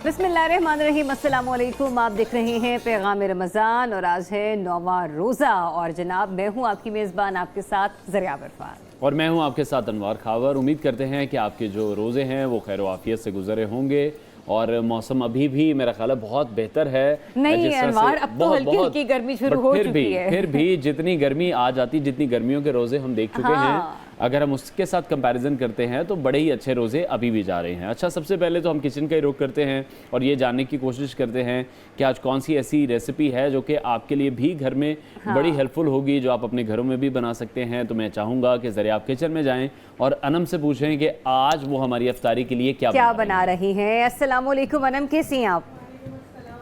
बिस्मिल्लाहिर्रहमानिर्रहीम, अस्सलाम वालेकुम। आप देख रहे हैं पैगाम रमज़ान और आज है 9वां रोज़ा। और जनाब मैं हूँ आपकी मेज़बान, आपके साथ ज़रिया इरफान, और मैं हूँ आपके साथ अनवार खावर। उम्मीद करते हैं कि आपके जो रोज़े हैं वो खैर आफियत से गुजरे होंगे और मौसम अभी भी मेरा ख्याल है बहुत बेहतर है। नहीं अनवार, अब तो हल्की हल्की गर्मी शुरू हो चुकी है। फिर भी जितनी गर्मी आ जाती, जितनी गर्मियों के रोज़े हम देख चुके हैं, अगर हम उसके साथ कंपैरिजन करते हैं तो बड़े ही अच्छे रोज़े अभी भी जा रहे हैं। अच्छा, सबसे पहले तो हम किचन का ही रुख करते हैं और ये जानने की कोशिश करते हैं कि आज कौन सी ऐसी रेसिपी है जो कि आपके लिए भी घर में बड़ी हेल्पफुल होगी, जो आप अपने घरों में भी बना सकते हैं। तो मैं चाहूँगा कि ज़रिए आप किचन में जाएँ और अनम से पूछें कि आज वो हमारी इफ्तारी के लिए क्या बना रही हैं। अस्सलाम वालेकुम अनम, कैसी हैं आप?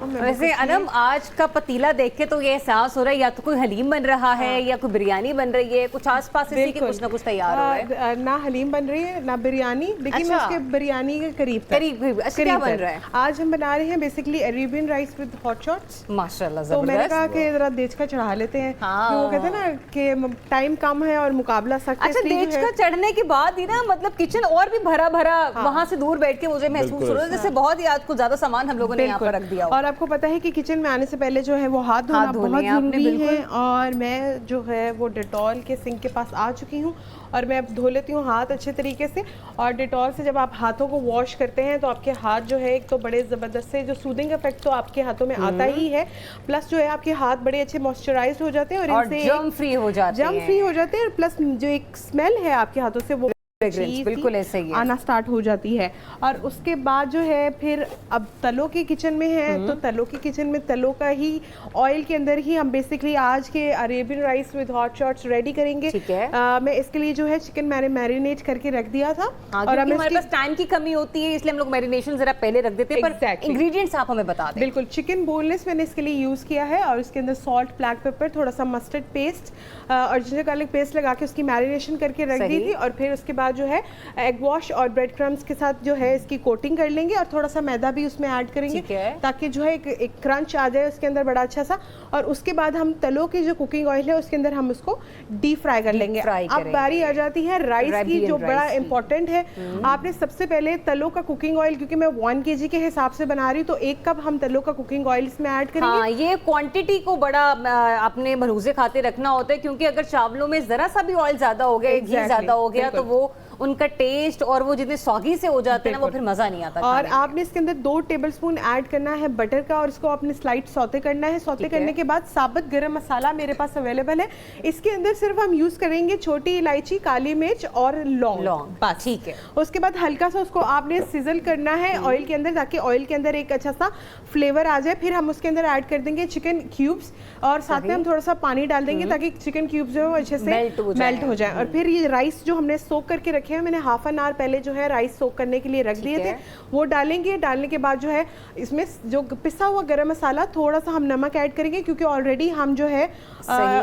वैसे अनम, आज का पतीला देख के तो ये एहसास हो रहा है या तो कोई हलीम बन रहा है या कोई बिरयानी बन रही है। कुछ आसपास इसी के कुछ ना कुछ तैयार हो रहा है। ना हलीम बन रही है ना बिरयानी, लेकिन मैं उसके बिरयानी के करीब क्या बन रहा है? आज हम बना रहे हैं basically Arabian rice with hot shots. माशाल्लाह, तो मैंने कहा कि जरा देच का चढ़ा लेते हैं। वो कहते हैं ना कि टाइम कम है और मुकाबला सख्त है। अच्छा, देच का चढ़ने के बाद ही ना मतलब किचन और भी भरा भरा वहाँ से दूर बैठ के मुझे महसूस हो रहा है जैसे बहुत ही आज कुछ ज्यादा सामान हम लोगों ने यहाँ पर रख दिया। और आपको पता है कि किचन में आने से पहले जो है वो हाथ धोना बहुत जरूरी है। और मैं जो है वो डेटॉल के सिंक के पास आ चुकी हूँ और मैं अब धो लेती हूँ हाथ अच्छे तरीके से। और डेटॉल से जब आप हाथों को वॉश करते हैं तो आपके हाथ जो है एक तो बड़े ज़बरदस्त से जो सूदिंग इफेक्ट तो आपके हाथों में आता ही है, प्लस जो है आपके हाथ बड़े अच्छे मॉइस्चराइज हो जाते हैं और इनसे जर्म फ्री हो जाते हैं और प्लस जो एक स्मेल है आपके हाथों से वो बिल्कुल ऐसे ही आना स्टार्ट हो जाती है। और उसके बाद जो है फिर अब तलों के किचन में है तो तलों के किचन में तलों का ही ऑयल के अंदर ही हम बेसिकली आज के Arabian rice with hot shots ready करेंगे। ठीक है। मैं इसके लिए जो है चिकन मैंने मैरिनेट करके रख दिया था। और हमारे पास टाइम की कमी होती है इसलिए हम लोग मैरिनेशन जरा पहले रख देते हैं। पर इंग्रेडिएंट्स आप हमें बता दें। बिल्कुल, चिकन बोनलेस मैंने इसके लिए यूज किया है और उसके अंदर सॉल्ट, ब्लैक पेपर, थोड़ा सा मस्टर्ड पेस्ट और जिंजर गार्लिक पेस्ट लगा के उसकी मैरिनेशन करके रख दी थी। और फिर उसके बाद जो है एग वॉश और ब्रेड क्रम्स के साथ जो है इसकी कोटिंग कर लेंगे और थोड़ा सा मैदा भी उसमें ऐड करेंगे ताकि जो है एक क्रंच आ जाए उसके अंदर बड़ा अच्छा सा। और उसके बाद हम तलों की जो कुकिंग ऑयल है उसके अंदर हम उसको डीप फ्राई कर लेंगे। अब बारी आ जाती है राइस की, जो बड़ा इंपॉर्टेंट है। आपने सबसे पहले तलों का कुकिंग ऑयल, क्योंकि मैं 1 kg के हिसाब से बना रही हूँ तो 1 कप हम तलों का कुकिंग ऑयल इसमें ऐड करेंगे। हाँ, ये क्वांटिटी को बड़ा अपने भरोसे खाते रखना होता है क्योंकि अगर चावलों में जरा सा भी ऑयल ज्यादा हो गया, घी ज्यादा हो गया तो वो उनका टेस्ट और वो जितने सौगी से हो जाते हैं ना वो फिर मजा नहीं आता। और आपने इसके अंदर 2 टेबलस्पून ऐड करना है बटर का और इसको आपने स्लाइट सौते करना है। सौते करने के बाद साबुत गरम मसाला मेरे पास अवेलेबल है। इसके अंदर सिर्फ हम यूज करेंगे छोटी इलायची, काली मिर्च और लौंग, बस। ठीक है। उसके बाद हल्का सा उसको आपने सिजल करना है ऑयल के अंदर ताकि ऑयल के अंदर एक अच्छा सा फ्लेवर आ जाए। फिर हम उसके अंदर ऐड कर देंगे चिकन क्यूब्स और साथ में हम थोड़ा सा पानी डाल देंगे ताकि चिकन क्यूब्स जो है अच्छे से मेल्ट हो जाए। और फिर ये राइस जो हमने सोक करके रखे हैं, मैंने हाफ एन आवर पहले जो है राइस सोक करने के लिए रख दिए थे, वो डालेंगे। डालने के बाद जो है इसमें जो पिसा हुआ गरम मसाला, थोड़ा सा हम नमक ऐड करेंगे क्योंकि ऑलरेडी हम जो है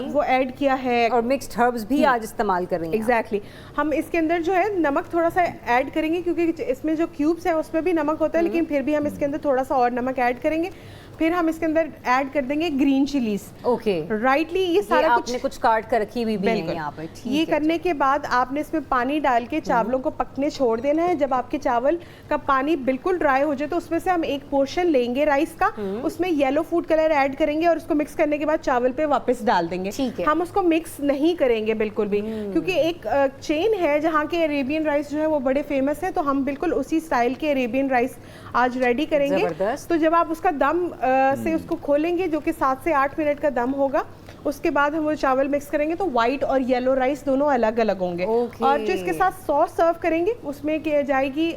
वो ऐड किया है और मिक्स्ड हर्ब्स भी आज इस्तेमाल कर रहे हैं। एग्जैक्टली। हम इसके अंदर जो है नमक थोड़ा सा ऐड करेंगे क्योंकि इसमें जो क्यूब्स है उसमें भी नमक होता है, लेकिन फिर भी हम इसके अंदर थोड़ा सा और नमक ऐड करेंगे। फिर हम इसके अंदर ऐड कर देंगे ग्रीन चिलीज। Okay, rightly. ये सारा आपने कुछ काट कर रखी हुई भी है यहाँ पे। ये करने के बाद आपने इसमें पानी डाल के चावलों को पकने छोड़ देना है। जब आपके चावल का पानी बिल्कुल ड्राई हो जाए तो उसमें से हम एक पोर्शन लेंगे राइस का, उसमें येलो फूड कलर ऐड करेंगे और उसको मिक्स करने के बाद चावल पे वापस डाल देंगे। हम उसको मिक्स नहीं करेंगे बिल्कुल भी क्योंकि एक चेन है जहाँ के अरेबियन राइस जो है वो बड़े फेमस है, तो हम बिल्कुल उसी स्टाइल के अरेबियन राइस आज रेडी करेंगे। तो जब आप उसका दम से उसको खोलेंगे जो कि 7 से 8 मिनट का दम होगा, उसके बाद हम वो चावल मिक्स करेंगे तो व्हाइट और येलो राइस दोनों अलग अलग होंगे। और जो इसके साथ सॉस सर्व करेंगे उसमें क्या जाएगी,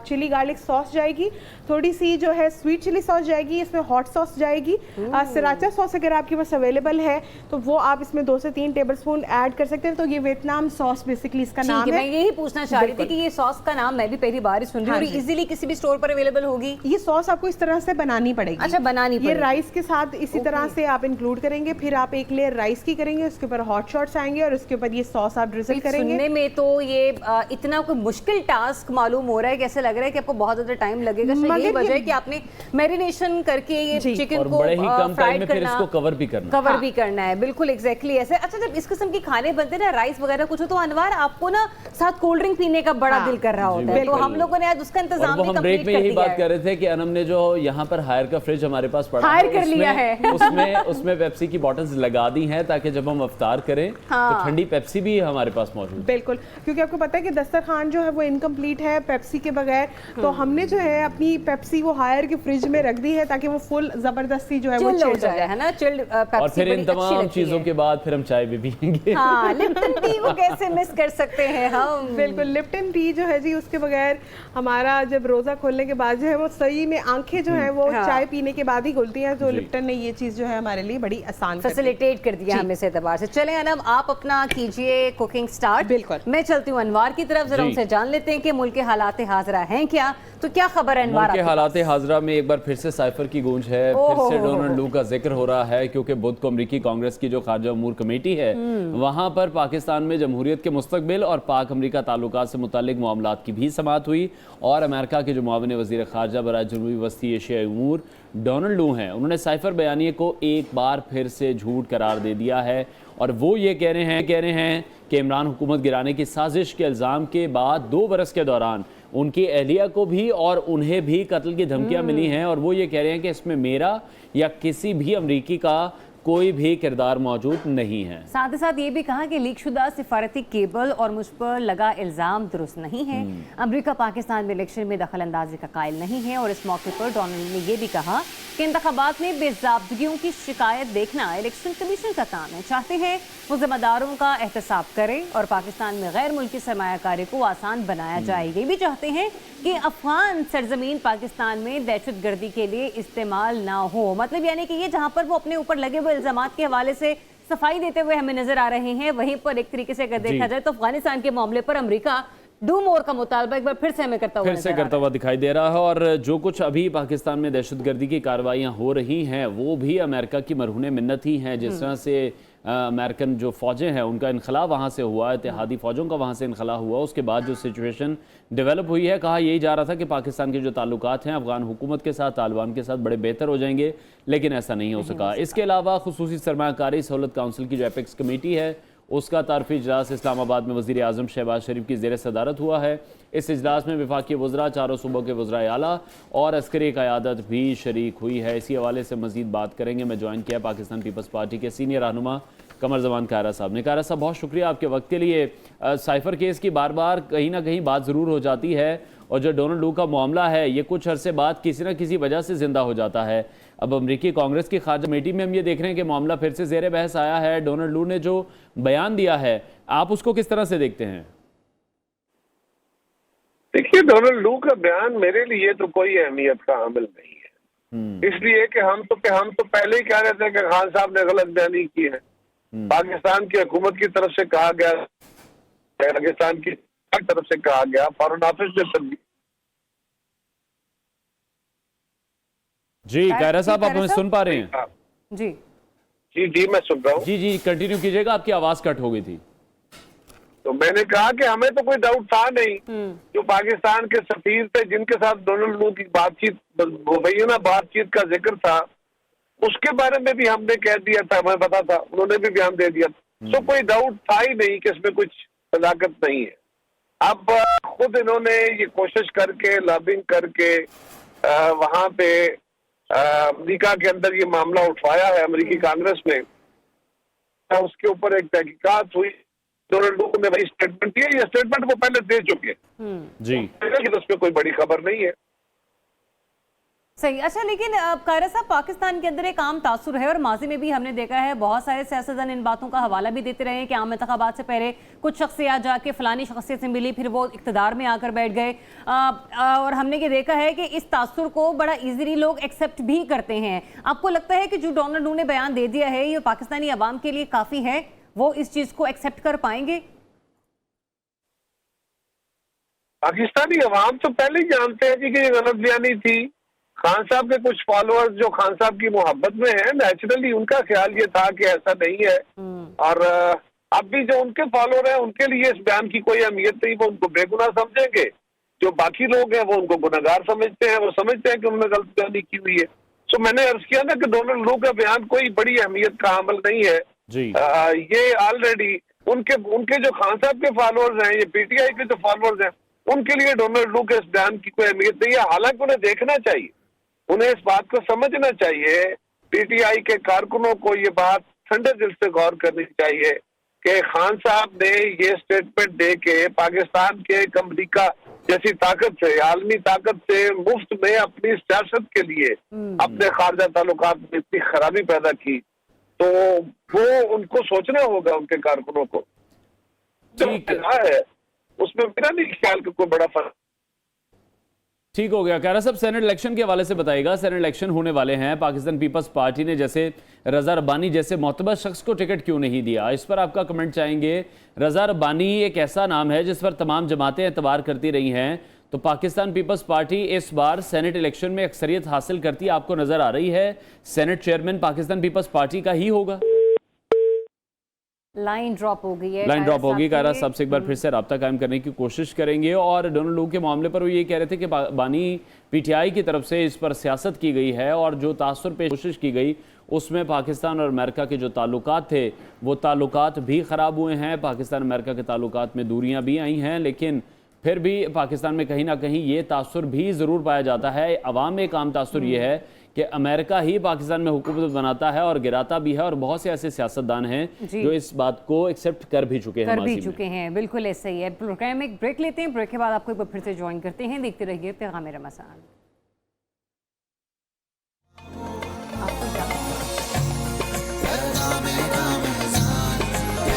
चिली गार्लिक सॉस जाएगी, थोड़ी सी जो है स्वीट चिली सॉस जाएगी, इसमें हॉट सॉस जाएगी, सराचा सॉस अगर आपके पास अवेलेबल है तो वो आप इसमें 2 से 3 टेबलस्पून ऐड कर सकते हैं। तो ये वियतनाम सॉस बेसिकली इसका नाम है। मैं यही पूछना चाह रही थी कि ये सॉस का नाम मैं भी पहली बार सुन रही हूँ। इजीली किसी भी स्टोर पर अवेलेबल होगी? ये सॉस आपको इस तरह से बनानी पड़ेगी। अच्छा, बनानी ये पड़ेगी। राइस के साथ इसी तरह से आप इंक्लूड करेंगे, फिर आप एक लेयर राइस की करेंगे, उसके ऊपर हॉट शॉट्स आएंगे और उसके ऊपर ये सॉस आप ड्रिजल करेंगे। सुनने में तो ये इतना कोई मुश्किल टास्क मालूम हो रहा है, कैसे लग रहा है कि आपको बहुत ज्यादा टाइम लगेगा। शायद यही वजह है कि आपने मैरिनेशन करके ये चिकन और को बड़े ही कम टाइम फ्राइड में फिर करना, इसको कवर भी करना है। बिल्कुल एग्जैक्टली ऐसे। अच्छा, जब इस किस्म के खाने बनते हैं ना, राइस वगैरह कुछ हो, तो अनवर आपको ना साथ कोल्ड ड्रिंक पीने का बड़ा दिल कर रहा होता है, तो हम लोगों ने आज उसका इंतजाम भी हम ब्रेक कंप्लीट में कर यही दिया बात कर रहे थे कि अनम ने जो यहाँ पर हायर का फ्रिज हमारे पास पड़ा हायर है, कर लिया है। उसमें पेप्सी की बॉटल्स लगा दी हैं ताकि जब हम अफ्तार करें तो ठंडी पेप्सी भी हमारे पास मौजूद है। बिल्कुल, क्योंकि आपको पता है कि दस्तरखान जो है वो इनकम्प्लीट है पेप्सी के बगैर, तो हमने जो है अपनी पेप्सी वो हायर के फ्रिज में रख दी है ताकि वो फुल जबरदस्ती जो है वो चिल जाए, है ना, चिल्ड पेप्सी। और फिर इन तमाम चीजों के बाद फिर हम चाय भी पियेंगे। हाँ, लिप्टन टी को कैसे मिस कर सकते हैं हम। बिल्कुल, लिप्टन टी जो है जी, उसके बगैर हमारा जब रोजा खोलने के बाद जो है वो सही में आंखें जो है वो चाय पीने के बाद ही खुलती हैं, तो लिप्टन ने ये चीज जो है हमारे लिए बड़ी आसान फैसिलिटेट कर दिया हमें इस एतबार से। चलें अनम, आप अपना कीजिए कुकिंग स्टार्ट। बिल्कुल, मैं चलती हूँ अनवार की तरफ, जरा उनसे जान लेते हैं कि मुल्क के हालात हाजरा हैं क्या, तो क्या खबर है अनवार? मुल्क के हालात हाजरा में एक बार फिर से साइफर की गूंज है, फिर से डोनाल्ड लू का जिक्र हो रहा है, क्योंकि बुध को अमरीकी कांग्रेस की जो खारजा अमूर कमेटी है वहां पर पाकिस्तान में जमहूरियत के मुस्तकबिल और पाक अमरीका ताल्लुकात से मुतालिक मामलात की भी समाअत हुई। और अमेरिका के जो मुआविन वज़ीर खारजा बराए जनूबी वस्ती एशियाई उमूर डोनाल्ड लू हैं, उन्होंने साइफर बयानिए को एक बार फिर से झूठ करार दे दिया है। और वो ये कह रहे हैं कि इमरान हुकूमत गिराने की साजिश के इल्ज़ाम के बाद 2 बरस के दौरान उनकी अहलिया को भी और उन्हें भी कत्ल की धमकियां मिली हैं। और वो ये कह रहे हैं कि इसमें मेरा या किसी भी अमरीकी का कोई भी किरदार मौजूद नहीं है। साथ ही साथ ये भी कहा कि लीक शुदा सिफारती केबल और मुझ पर लगा इल्जाम दुरुस्त नहीं है। अमरीका पाकिस्तान में इलेक्शन में दखल अंदाजी का कायल नहीं है। और इस मौके पर डोनाल्ड ने यह भी कहा कि इंतखाबात में बेज़ाब्तगियों की शिकायत देखना इलेक्शन कमीशन का काम है। चाहते हैं वो जिम्मेदारों का एहतसाब करे और पाकिस्तान में गैर मुल्की सरमायाकारी को आसान बनाया जाए। ये भी चाहते हैं कि अफगान सरजमीन पाकिस्तान में दहशत गर्दी के लिए इस्तेमाल ना हो। मतलब यानी कि ये जहाँ पर वो अपने ऊपर लगे हुए इल्जामात के हवाले से सफाई देते हुए हमें नजर आ रहे हैं, वहीं पर एक तरीके से अगर देखा जाए तो अफगानिस्तान के मामले पर अमरीका डू मोर का मुतालबा एक बार फिर से हमें करता हुआ दिखाई दे रहा है। और जो कुछ अभी पाकिस्तान में दहशतगर्दी की कार्रवाइयाँ हो रही हैं वो भी अमेरिका की मरहून मिन्नत ही हैं। जिस तरह से अमेरिकन जो फ़ौजें हैं उनका इनखला वहाँ से हुआ, इत्तेहादी फ़ौजों का वहाँ से इनखला हुआ, उसके बाद जो सिचुएशन डेवलप हुई है, कहा यही जा रहा था कि पाकिस्तान के जो ताल्लुकात हैं अफगान हुकूमत के साथ, तालिबान के साथ बड़े बेहतर हो जाएंगे, लेकिन ऐसा नहीं हो सका। इसके अलावा खुसूसी सरमायाकारी सहूलत काउंसिल की जो एपेक्स कमेटी है उसका तारफी इजलास इस्लामाबाद में वज़ीर आज़म शहबाज शरीफ की ज़ेर सदारत हुआ है। इस इजलास में वफाकी वज़रा, चारों सूबों के वज़राए आला और अस्करी क़यादत भी शरीक हुई है। इसी हवाले से मज़ीद बात करेंगे। मैं ज्वाइन किया पाकिस्तान पीपल्स पार्टी के सीनियर रहनुमा कमर जमान कायरा साहब ने। कायरा साहब, बहुत शुक्रिया आपके वक्त के लिए। साइफर केस की बार बार कहीं ना कहीं बात ज़रूर हो जाती है और जो डोनाल्ड लू का मामला है ये कुछ अरसे बाद किसी न किसी वजह से ज़िंदा हो जाता है। अब अमरीकी कांग्रेस की खारजा कमेटी में हम ये देख रहे हैं कि मामला फिर से ज़ेर बहस आया है। डोनाल्ड लू ने जो बयान दिया है, आप उसको किस तरह से देखते हैं? देखिए, डोनाल्ड लू का बयान मेरे लिए तो कोई अहमियत का हामिल नहीं है, इसलिए कि हम तो पहले ही कह रहे थे कि खान साहब ने गलत बयानी की है। पाकिस्तान की हुकूमत की तरफ से कहा गया, पाकिस्तान की तरफ से कहा गया, फॉरेन ऑफिस ने तब्दील। जी कायरा साहब, आप हमें सुन पा रहे हैं? जी जी जी मैं सुन रहा हूँ। जी कंटिन्यू कीजिएगा, आपकी आवाज कट हो गई थी। तो मैंने कहा कि हमें तो कोई डाउट था नहीं, जो पाकिस्तान के सफीर थे जिनके साथ डोनाल्ड लू की बातचीत का जिक्र था, उसके बारे में भी हमने कह दिया था, हमें पता था, उन्होंने भी बयान दे दिया। तो कोई डाउट था ही नहीं कि इसमें कुछ सदाकत नहीं है। अब खुद इन्होंने ये कोशिश करके, लॉबिंग करके वहां पे अमेरिका के अंदर ये मामला उठाया है अमेरिकी कांग्रेस में, उसके ऊपर एक तहकीकात हुई। डोनाल्ड लू ने भाई स्टेटमेंट दिया, ये स्टेटमेंट वो पहले दे चुके जी, लेकिन उसमें कोई बड़ी खबर नहीं है। सही। अच्छा, लेकिन कायरा साहब, पाकिस्तान के अंदर एक आम तासुर है और माजी में भी हमने देखा है, बहुत सारे सियासतदान इन बातों का हवाला भी देते रहे हैं कि आम इंतखाबात से पहले कुछ शख्सियत जाके फलानी शख्सियत से मिली, फिर वो इक़्तिदार में आकर बैठ गए। और हमने ये देखा है कि इस तासुर को बड़ा ईजीली लोग एक्सेप्ट भी करते हैं। आपको लगता है कि जो डोनाल्ड लू ने बयान दे दिया है ये पाकिस्तानी अवाम के लिए काफ़ी है, वो इस चीज़ को एक्सेप्ट कर पाएंगे? पाकिस्तानी अवाम तो पहले ही जानते हैं कि ये गलत बयानी थी, खान साहब के कुछ फॉलोअर्स जो खान साहब की मोहब्बत में हैं, नेचुरली उनका ख्याल ये था कि ऐसा नहीं है। और अब भी जो उनके फॉलोअर हैं उनके लिए इस बयान की कोई अहमियत नहीं, वो उनको बेगुनाह समझेंगे। जो बाकी लोग हैं वो उनको गुनहगार समझते हैं, वो समझते हैं कि उन्होंने गलत बयानी की हुई है। तो मैंने अर्ज किया ना कि डोनाल्ड ट्रंप का बयान कोई बड़ी अहमियत का अमल नहीं है जी। ये ऑलरेडी उनके जो खान साहब के फॉलोअर्स हैं, ये पीटीआई के जो फॉलोअर्स हैं, उनके लिए डोनाल्ड ट्रंप के इस बयान की कोई अहमियत नहीं है। हालांकि उन्हें देखना चाहिए, उन्हें इस बात को समझना चाहिए, पीटीआई के कारकुनों को ये बात ठंडे दिल से गौर करनी चाहिए कि खान साहब ने ये स्टेटमेंट दे के पाकिस्तान के एक अमरीका जैसी ताकत से, आलमी ताकत से मुफ्त में अपनी सियासत के लिए अपने खारजा ताल्लुकात में इतनी खराबी पैदा की, तो वो उनको सोचना होगा, उनके कारकुनों को। ठीक है उसमें मेरा नहीं ख्याल कि कोई बड़ा फर्क। ठीक हो गया। कारा साहब, सेनेट इलेक्शन के हवाले से बताइएगा। सेनेट इलेक्शन होने वाले हैं, पाकिस्तान पीपल्स पार्टी ने जैसे रजा रब्बानी जैसे मोतबर शख्स को टिकट क्यों नहीं दिया, इस पर आपका कमेंट चाहेंगे। रजा रब्बानी एक ऐसा नाम है जिस पर तमाम जमातें एतबार करती रही हैं, तो पाकिस्तान पीपल्स पार्टी इस बार सेनेट इलेक्शन में अक्सरियत हासिल करती आपको नजर आ रही है? Senate chairman Pakistan peoples party का ही होगा? लाइन ड्रॉप हो गई है, लाइन ड्रॉप होगी। कायरा साहब से एक बार फिर से रब्ता कायम करने की कोशिश करेंगे। और डोनाल्ड ट्रंप के मामले पर वो ये कह रहे थे कि बानी पीटीआई की तरफ से इस पर सियासत की गई है और जो तासुर पे कोशिश की गई उसमें पाकिस्तान और अमेरिका के जो ताल्लुकात थे वो ताल्लुकात भी ख़राब हुए हैं। पाकिस्तान अमेरिका के ताल्लुकात में दूरियां भी आई हैं, लेकिन फिर भी पाकिस्तान में कहीं ना कहीं ये तासुर भी ज़रूर पाया जाता है। अवाम में एक आम तासुर ये है कि अमेरिका ही पाकिस्तान में हुकूमत बनाता है और गिराता भी है, और बहुत से ऐसे सियासतदान हैं जो इस बात को एक्सेप्ट कर भी चुके हैं। बिल्कुल ऐसा ही है। प्रोग्राम में एक ब्रेक लेते हैं, ब्रेक के बाद आपको एक बार फिर से ज्वाइन करते हैं। देखते रहिए पैगाम रमज़ान।